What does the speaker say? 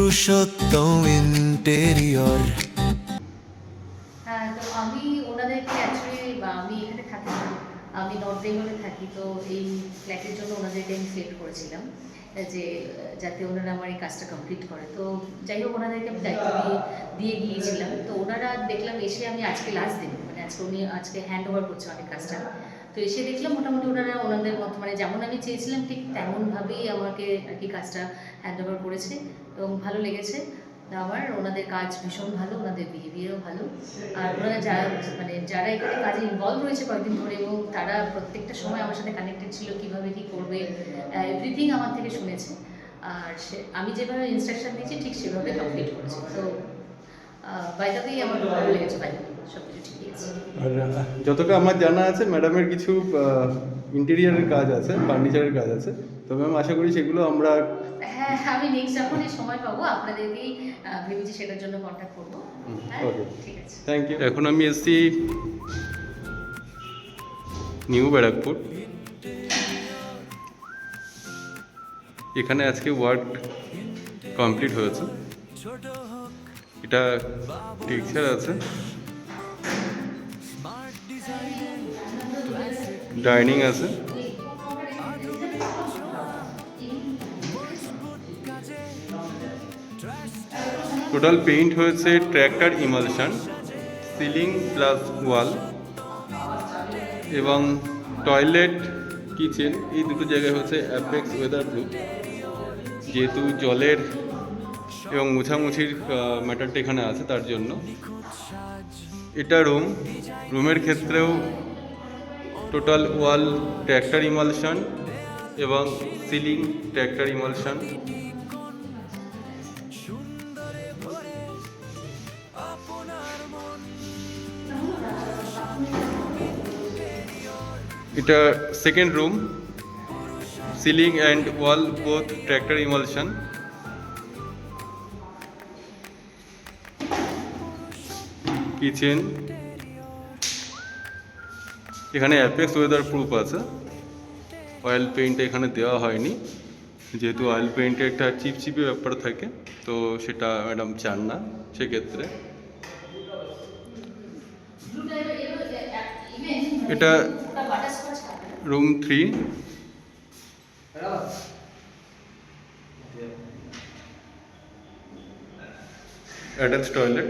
Purushottam interior. হ্যাঁ, তো আমি ওনাদেরকে অ্যাকচুয়ালি আমি এখানে থাকি না, আমি নর্থ বেঙ্গলে থাকি। তো এই ফ্ল্যাটের জন্য ওনাদেরকে আমি সিলেক্ট করেছিলাম যে যাতে ওনারা আমার এই কাজটা কমপ্লিট করে। তো যাই হোক, ওনাদেরকে আমি দায়িত্ব দিয়ে গিয়েছিলাম। তো ওনারা দেখলাম এসে, আমি আজকে লাস্ট দিন, মানে আজকে হ্যান্ড ওভার করছে অনেক কাজটা। তো এসে দেখলাম মোটামুটি ওনারা ওনাদের মতো, মানে যেমন আমি চেয়েছিলাম ঠিক তেমনভাবেই আমাকে আর কি কাজটা হ্যান্ড ওভার করেছে এবং ভালো লেগেছে আমার। ওনাদের কাজ ভীষণ ভালো, ওনাদের বিহেভিয়ারও ভালো। আর ওনারা যারা এখানে কাজে ইনভলভ রয়েছে কয়েকদিন ধরে, এবং তারা প্রত্যেকটা সময় আমার সাথে কানেক্টেড ছিল, কীভাবে কী করবে এভরিথিং আমার থেকে শুনেছে। আর আমি যেভাবে ইনস্ট্রাকশন দিয়েছি ঠিক সেভাবে কমপ্লিট করেছে। তো বাই দ্য ওয়ে আমার ভালো লেগেছে, বাই দ্য ওয়ে সব কিছু ঠিকই আছে। আর যতটা আমার জানা আছে, ম্যাডামের কিছু ইন্টেরিয়ারের কাজ আছে, ফার্নিচারের কাজ আছে। তো ম্যাম আশা করি সেগুলো আমরা হ্যাঁ, আমি নেক্সট যখন সময় পাবো আপনাদেরকেই ভেবেছি সেটার জন্য কন্ট্যাক্ট করবো। হ্যাঁ, ওকে, ঠিক আছে। Thank you. এখন আমি এসেছি নিউ ব্যারাকপুর। এখানে আজকে ওয়ার্ক কমপ্লিট হয়েছে। এটা টেক্সচার আছে, ডাইনিং আছে, টোটাল পেইন্ট হয়েছে ট্র্যাক্টর ইমালশন, সিলিং প্লাস ওয়াল, এবং টয়লেট কিচেন এই দুটো জায়গায় হচ্ছে অ্যাপেক্স ওয়েদার প্রুফ, যেহেতু জলের এবং মোছামুছির ম্যাটারটা এখানে আছে তার জন্য। এটা রুমের ক্ষেত্রেও টোটাল ওয়াল ট্র্যাক্টর ইমালশন এবং সিলিং ট্র্যাক্টর ইমালশন। এটা second room, ceiling and wall both tractor emulsion. Kitchen, এখানে অ্যাপেক্স ওয়েদার প্রুফ আছে, অয়েল পেইন্ট এখানে দেওয়া হয়নি, যেহেতু অয়েল পেইন্টে একটা চিপচিপি ব্যাপার থাকে, তো সেটা ম্যাডাম চান না সেক্ষেত্রে। এটা রুম 3, অ্যাটাচ টয়লেট।